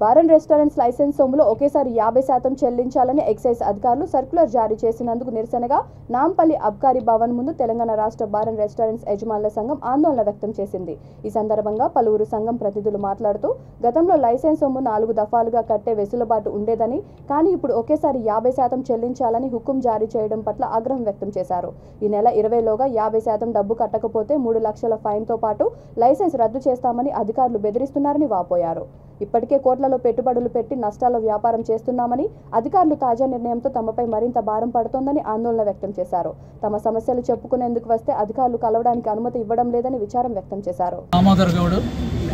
Bar and restaurants licence సొమ్ములో ఒకేసారి 50% చెల్లించాలని excise అధికారులు సర్క్యులర్ జారీ చేసినందుకు నిరసనగా నాంపల్లి అబ్కారీ భవన్ ముందు తెలంగాణ రాష్ట్ర బార్ అండ్ రెస్టారెంట్స్ యజమానుల సంఘం ఆందోళన వ్యక్తం చేసింది. ఈ సందర్భంగా పలువురు సంఘం ప్రతినిధులు మాట్లాడుతూ గతంలో లైసెన్స్ సొమ్ము 4 దఫాలుగా కట్టే వెసులుబాటు ఉండేదని, కానీ ఇప్పుడు ఒకేసారి 50% చెల్లించాలని హుకుం జారీ చేయడం పట్ల ఆగ్రహం వ్యక్తం చేశారు. ఈ నెల 20లోగా 50% డబ్బు కట్టకపోతే 3 లక్షల ఫైన్తో పాటు లైసెన్స్ రద్దు చేస్తామని అధికారులు బెదిరిస్తున్నారని వాపోయారు. ఇప్పటికే కోట్లలో పెట్టుబడులు పెట్టి నష్టాల వ్యాపారం చేస్తున్నామని, అధికారులు తాజా నిర్ణయంతో తమపై మరింత భారం పడుతోందని ఆందోళన వ్యక్తం చేశారు. తమ సమస్యలు చెప్పుకునేందుకు వస్తే అధికారులు కలవడానికి అనుమతి ఇవ్వడం లేదని విచారం వ్యక్తం చేశారు. Damodar Goud,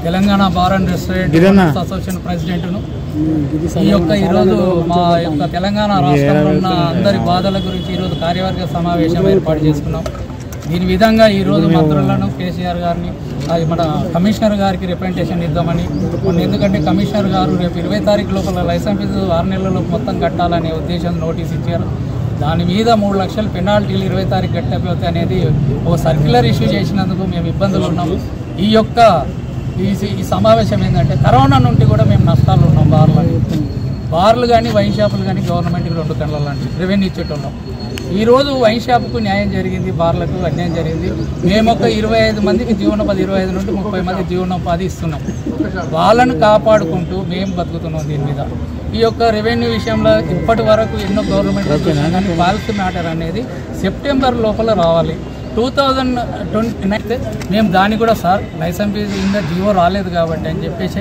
Telangana bar and restaurant association ప్రెసిడెంట్ను. ఈరోజు మా యొక్క తెలంగాణ రాష్ట్రంలో ఉన్న అందరి బాధల గురించి ఈరోజు కార్యవర్గ సమావేశం ఏర్పాటు చేసుకున్నాం. దీని విధంగా ఈరోజు మంత్రులను, కేసీఆర్ గారిని, మన కమిషనర్ గారికి రిప్రజెంటేషన్ ఇద్దామని, ఎందుకంటే కమిషనర్ గారు రేపు 20 తారీఖు లోపల లైసెన్స్ ఫీజు 6 నెలల్లో మొత్తం కట్టాలనే ఉద్దేశం నోటీస్ ఇచ్చారు. దాని మీద 3 లక్షల పెనాల్టీలు 20 తారీఖు కట్టకపోతే అనేది ఒక సర్క్యులర్ ఇష్యూ చేసినందుకు మేము ఇబ్బందులు ఉన్నాము. ఈ సమావేశం ఏంటంటే కరోనా నుండి కూడా మేము నష్టాలు ఉన్నాం. బార్లు కానీ వైన్ షాపులు కానీ గవర్నమెంట్కి 2 కళ్ళ లాంటి రెవెన్యూ ఇచ్చేటోళ్ళం. ఈరోజు వైన్ షాపుకు న్యాయం జరిగింది, బార్లకు అన్యాయం జరిగింది. మేము ఒక 25 మందికి జీవనోపాధి, 25 నుండి 30 మంది జీవనోపాధి ఇస్తున్నాం. వాళ్ళను కాపాడుకుంటూ మేము బతుకుతున్నాం. దీని మీద ఈ యొక్క రెవెన్యూ విషయంలో ఇప్పటి వరకు ఎన్నో గవర్నమెంట్ కానీ పాలసీ మ్యాటర్ అనేది సెప్టెంబర్ లోపల రావాలి. 2029 మేము దాన్ని కూడా సార్ లైసెన్స్ ఫీజు కింద జీవో రాలేదు కాబట్టి అని చెప్పేసి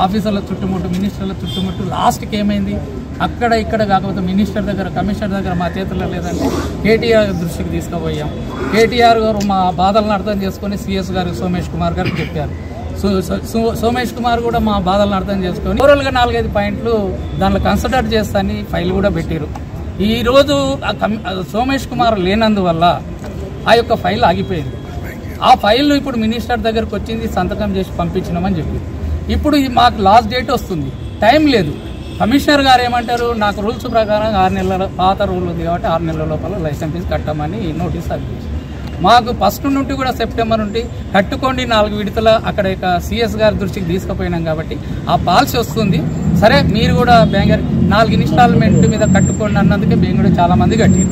ఆఫీసర్ల చుట్టుముట్టు, మినిస్టర్ల చుట్టుముట్టు, లాస్ట్కి ఏమైంది అక్కడ ఇక్కడ కాకపోతే మినిస్టర్ దగ్గర, కమిషనర్ దగ్గర మా చేతుల్లో లేదంటే కేటీఆర్ దృష్టికి తీసుకుపోయాం. కేటీఆర్ గారు మా బాధలను అర్థం చేసుకొని సిఎస్ గారు సోమేష్ కుమార్ గారికి చెప్పారు. సోమేష్ కుమార్ కూడా మా బాధలను అర్థం చేసుకొని ఓవరాల్గా 4-5 పాయింట్లు దాంట్లో కన్సిడర్ చేస్తాని ఫైల్ కూడా పెట్టారు. ఈరోజు సోమేష్ కుమార్ లేనందువల్ల ఆ యొక్క ఫైల్ ఆగిపోయింది. ఆ ఫైల్ ఇప్పుడు మినిస్టర్ దగ్గరకు వచ్చింది, సంతకం చేసి పంపించినామని చెప్పి ఇప్పుడు మాకు లాస్ట్ డేట్ వస్తుంది, టైం లేదు. కమిషనర్ గారు ఏమంటారు, నాకు రూల్స్ ప్రకారం 6 నెలల పాత రూల్ ఉంది కాబట్టి 6 నెలల లోపల లైసెన్స్ ఫీజు కట్టమని నోటీస్ అందించి మాకు ఫస్ట్ నుండి కూడా సెప్టెంబర్ నుండి కట్టుకోండి 4 విడతల అక్కడ సిఎస్ గారి దృష్టికి తీసుకుపోయినాం కాబట్టి ఆ పాలసీ వస్తుంది. సరే మీరు కూడా బ్యాంగర్ 4 ఇన్స్టాల్మెంట్ మీద కట్టుకోండి అన్నందుకే మేము కూడా చాలామంది కట్టారు.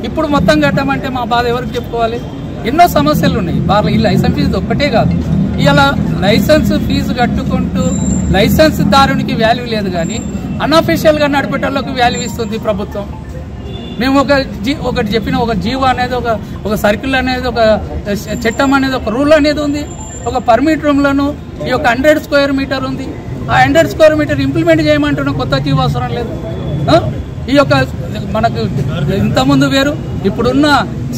ఇప్పుడు మొత్తం కట్టమంటే మా బాధ ఎవరికి చెప్పుకోవాలి? ఎన్నో సమస్యలు ఉన్నాయి బార్లో. ఈ లైసెన్స్ ఫీజు ఒక్కటే కాదు, ఇలా లైసెన్స్ ఫీజు కట్టుకుంటూ లైసెన్స్ దారునికి వాల్యూ లేదు, కానీ అన్అఫీషియల్గా నడిపేటోళ్ళకి వాల్యూ ఇస్తుంది ప్రభుత్వం. మేము ఒకటి చెప్పిన ఒక జీవో అనేది, ఒక సర్కిల్ అనేది, ఒక చట్టం అనేది, ఒక రూల్ అనేది ఉంది. ఒక పర్మిట్ రూమ్లను ఈ యొక్క 100 స్క్వేర్ మీటర్ ఉంది. ఆ 100 స్క్వేర్ మీటర్ ఇంప్లిమెంట్ చేయమంటున్న కొత్త జీవో అవసరం లేదు. ఈ యొక్క మనకు ఇంతకుముందు వేరు, ఇప్పుడున్న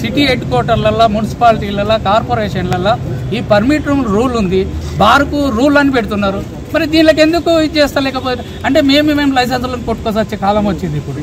సిటీ హెడ్ క్వార్టర్లలో, మున్సిపాలిటీలలో, కార్పొరేషన్లలో ఈ పర్మిట్ రూమ్ రూల్ ఉంది, బార్కు రూల్ అని పెడుతున్నారు. మరి దీనికి ఎందుకు ఇది చేస్తలేకపోతే అంటే మేము లైసెన్సులను కొట్టుకోసొచ్చే కాలం వచ్చింది ఇప్పుడు.